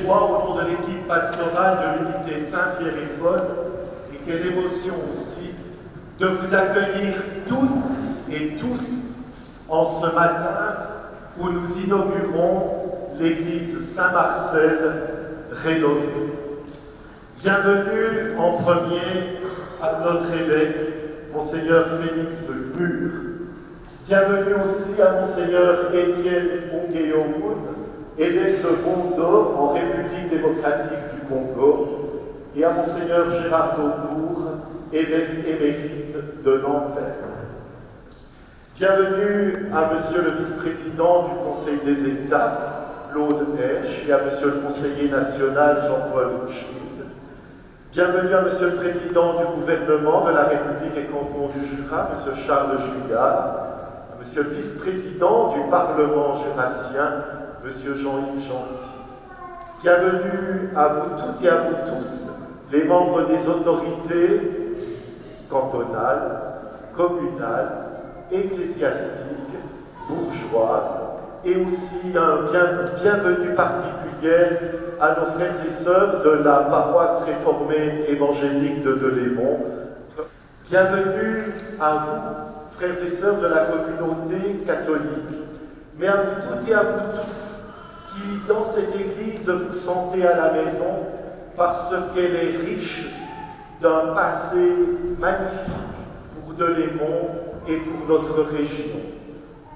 joie au nom de l'équipe pastorale de l'unité Saint-Pierre et Paul, et quelle émotion aussi de vous accueillir toutes et tous en ce matin où nous inaugurons l'église Saint-Marcel rénovée. Bienvenue en premier à notre évêque, Monseigneur Félix Mur. Bienvenue aussi à Monseigneur Étienne Onguéomoun, évêque de Bondo en République démocratique du Congo, et à Monseigneur Gérard Daucourt, évêque émérite de Nanterre. Bienvenue à Monsieur le vice-président du Conseil des États, Claude Hesch, et à Monsieur le conseiller national, Jean-Paul Schmitt. Bienvenue à Monsieur le président du gouvernement de la République et canton du Jura, Monsieur Charles Jugard, à Monsieur le vice-président du Parlement jurassien, Monsieur Jean-Yves Gentil. Bienvenue à vous toutes et à vous tous, les membres des autorités cantonales, communales, ecclésiastiques, bourgeoises, et aussi un bienvenue particulière à nos frères et sœurs de la paroisse réformée évangélique de Delémont. Bienvenue à vous, frères et sœurs de la communauté catholique, mais à vous toutes et à vous tous qui, dans cette église, vous sentez à la maison parce qu'elle est riche d'un passé magnifique pour Delémont et pour notre région.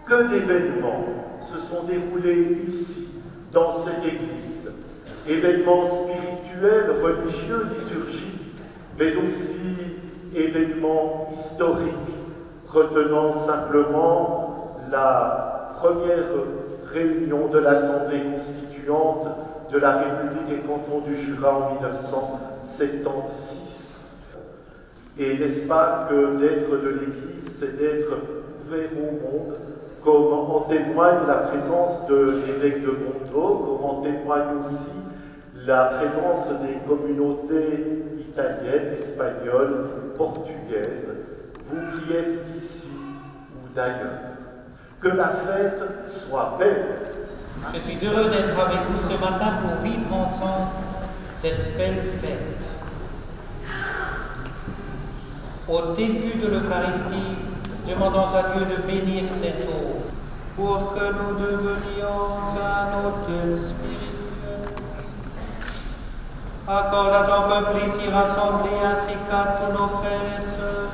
Que d'événements se sont déroulés ici, dans cette église. Événements spirituels, religieux, liturgiques, mais aussi événements historiques, retenant simplement la première réunion de l'Assemblée constituante de la République et canton du Jura en 1976. Et n'est-ce pas que d'être de l'Église, c'est d'être ouvert au monde, comme en témoigne la présence de l'évêque de Bondo, comme en témoigne aussi la présence des communautés italiennes, espagnoles, portugaises, vous qui êtes d'ici ou d'ailleurs. Que la fête soit belle. Je suis heureux d'être avec vous ce matin pour vivre ensemble cette belle fête. Au début de l'Eucharistie, demandons à Dieu de bénir cette eau pour que nous devenions un autel spirituel. Accorde à ton peuple ici rassemblé ainsi qu'à tous nos frères et sœurs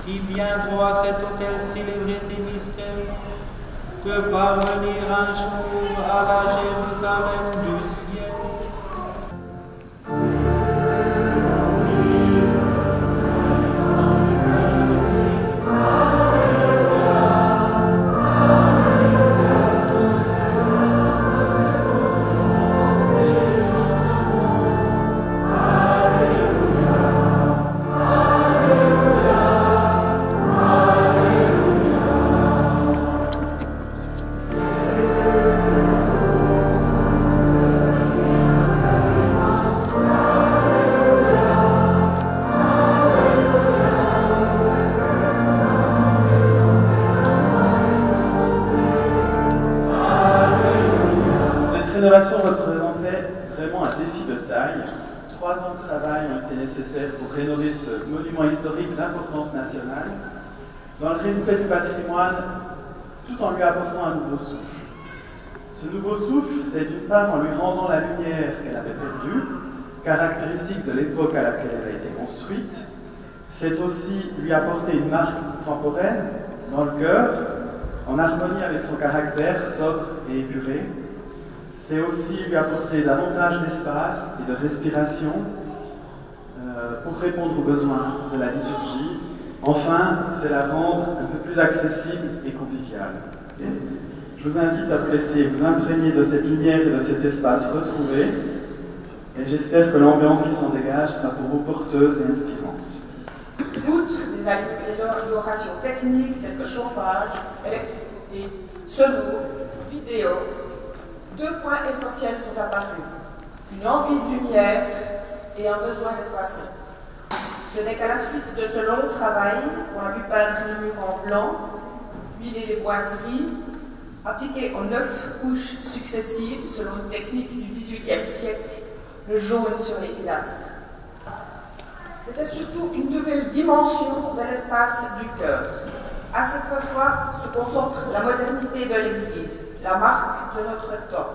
qui viendront à cet autel célébrer tes mystères, de parvenir un jour à la Jérusalem du ciel. Cette rénovation représentait vraiment un défi de taille. 3 ans de travail ont été nécessaires pour rénover ce monument historique d'importance nationale, dans le respect du patrimoine, tout en lui apportant un nouveau souffle. Ce nouveau souffle, c'est d'une part en lui rendant la lumière qu'elle avait perdue, caractéristique de l'époque à laquelle elle a été construite. C'est aussi lui apporter une marque contemporaine dans le cœur, en harmonie avec son caractère sobre et épuré. C'est aussi lui apporter davantage d'espace et de respiration pour répondre aux besoins de la liturgie. Enfin, c'est la rendre un peu plus accessible et conviviale. Je vous invite à vous laisser vous imprégner de cette lumière et de cet espace retrouvé. Et j'espère que l'ambiance qui s'en dégage sera pour vous porteuse et inspirante. Outre des améliorations techniques telles que chauffage, électricité, secours, vidéo, 2 points essentiels sont apparus. Une envie de lumière et un besoin d'espacer. Ce n'est qu'à la suite de ce long travail, on a pu peindre les murs en blanc, huiler les boiseries, Appliqué aux 9 couches successives selon une technique du XVIIIe siècle, le jaune sur les pilastres. C'était surtout une nouvelle dimension de l'espace du cœur. À cette fois se concentre la modernité de l'Église, la marque de notre temps.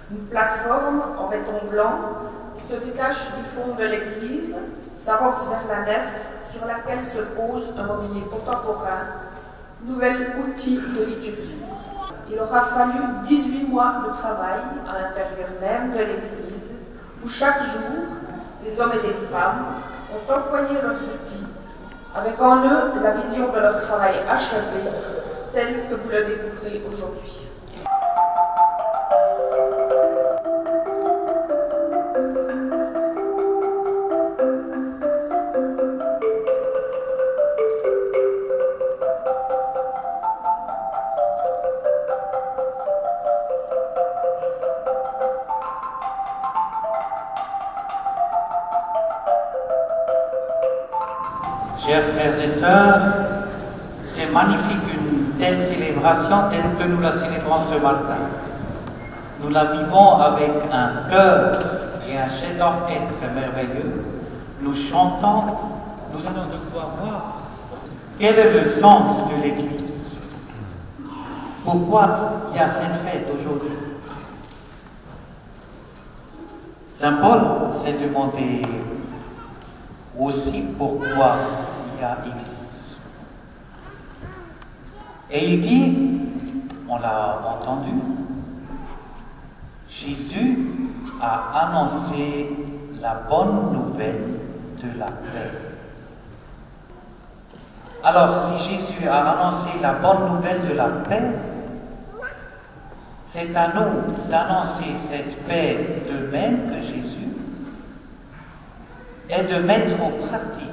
Une plateforme en béton blanc qui se détache du fond de l'église, s'avance vers la nef sur laquelle se pose un mobilier contemporain, nouvel outil de liturgie. Il aura fallu 18 mois de travail à l'intérieur même de l'église, où chaque jour, des hommes et des femmes ont empoigné leurs outils, avec en eux la vision de leur travail achevé, tel que vous le découvrez aujourd'hui. Chers frères et sœurs, c'est magnifique une telle célébration telle que nous la célébrons ce matin. Nous la vivons avec un cœur et un chef d'orchestre merveilleux. Nous chantons, nous allons devoir voir quel est le sens de l'Église. Pourquoi il y a cette fête aujourd'hui? Saint Paul s'est demandé aussi pourquoi il y a Église. Et il dit, on l'a entendu, Jésus a annoncé la bonne nouvelle de la paix. Alors, si Jésus a annoncé la bonne nouvelle de la paix, c'est à nous d'annoncer cette paix de même que Jésus et de mettre en pratique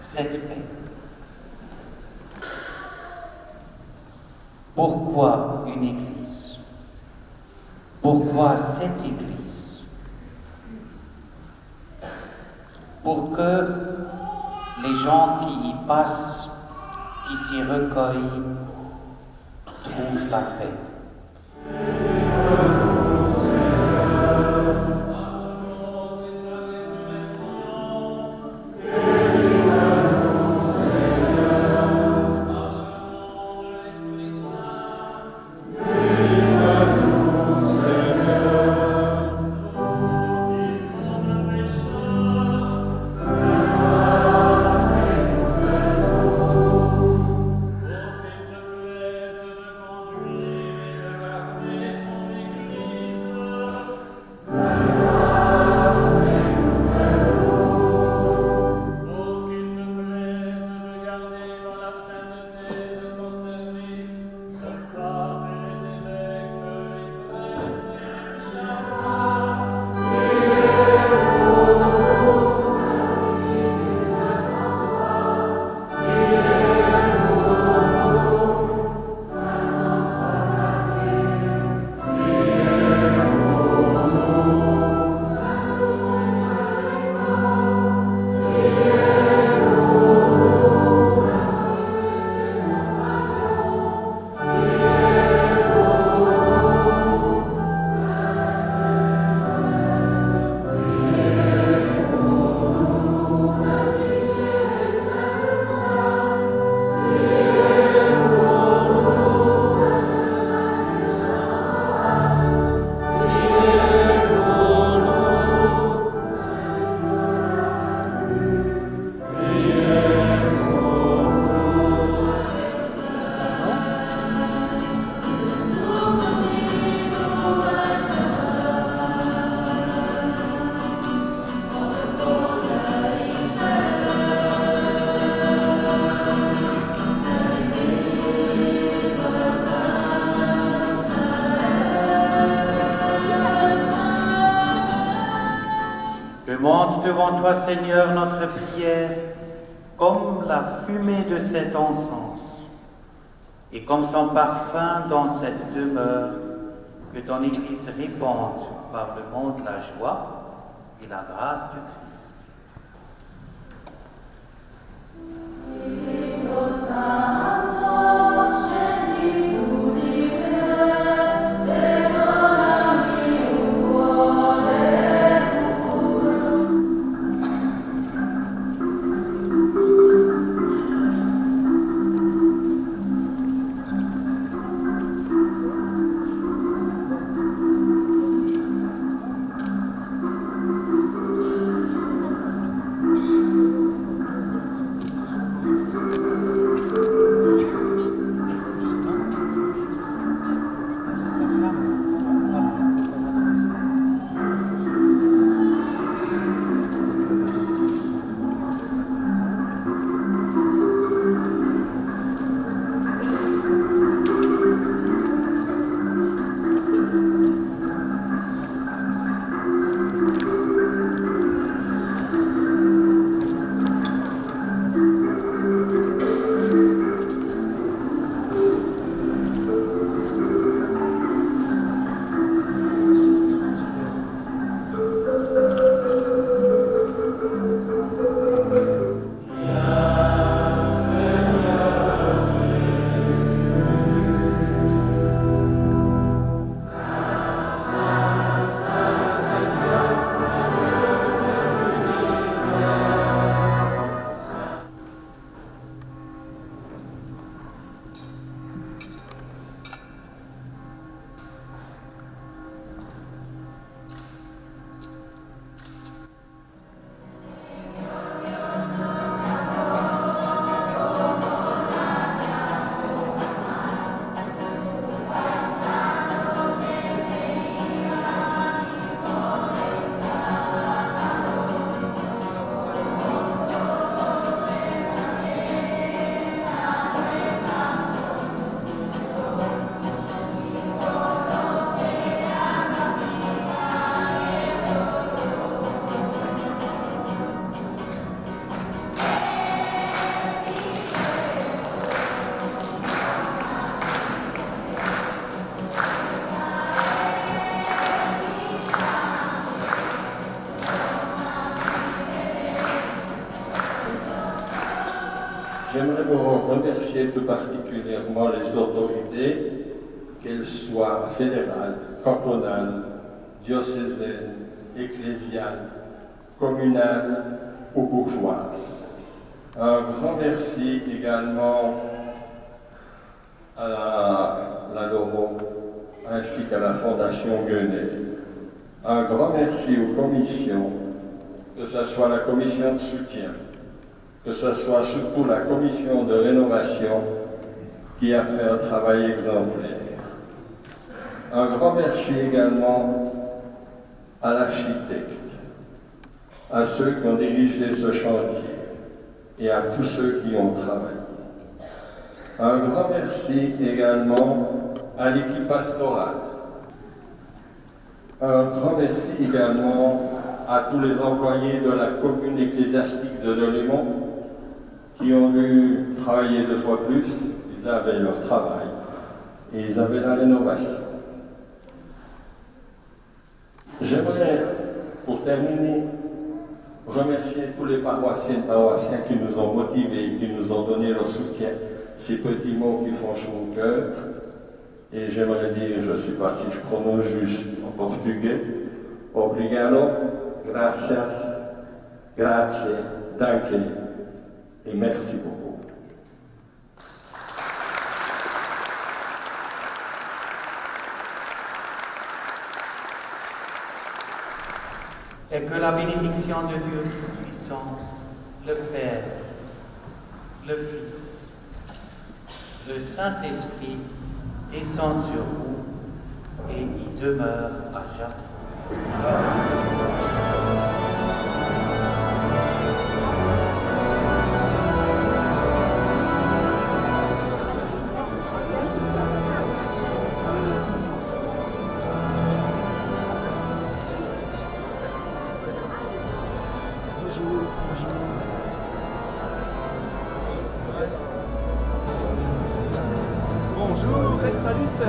cette paix. Pourquoi une église? Pourquoi cette église? Pour que les gens qui y passent, qui s'y recueillent, trouvent la paix. Monte devant toi, Seigneur, notre prière, comme la fumée de cet encens, et comme son parfum dans cette demeure, que ton Église répande par le monde la joie et la grâce du Christ. Santo, scendi su di J'aimerais vous remercier tout particulièrement les autorités, qu'elles soient fédérales, cantonales, diocésaines, ecclésiales, communales ou bourgeoises. Un grand merci également à la Loro ainsi qu'à la Fondation Guenet. Un grand merci aux commissions, que ce soit la commission de soutien, que ce soit surtout la commission de rénovation qui a fait un travail exemplaire. Un grand merci également à l'architecte, à ceux qui ont dirigé ce chantier et à tous ceux qui ont travaillé. Un grand merci également à l'équipe pastorale. Un grand merci également à tous les employés de la commune ecclésiastique de Delémont qui ont dû travailler 2 fois plus. Ils avaient leur travail et ils avaient la rénovation. J'aimerais, pour terminer, remercier tous les paroissiens et paroissiens qui nous ont motivés, qui nous ont donné leur soutien. Ces petits mots qui font chaud au cœur. Et j'aimerais dire, je ne sais pas si je prononce juste en portugais, obrigado, gracias, grazie, danke, et merci beaucoup. Et que la bénédiction de Dieu Tout-Puissant, le Père, le Fils, le Saint-Esprit descende sur vous et y demeure à jamais. Bonjour et salut Seb.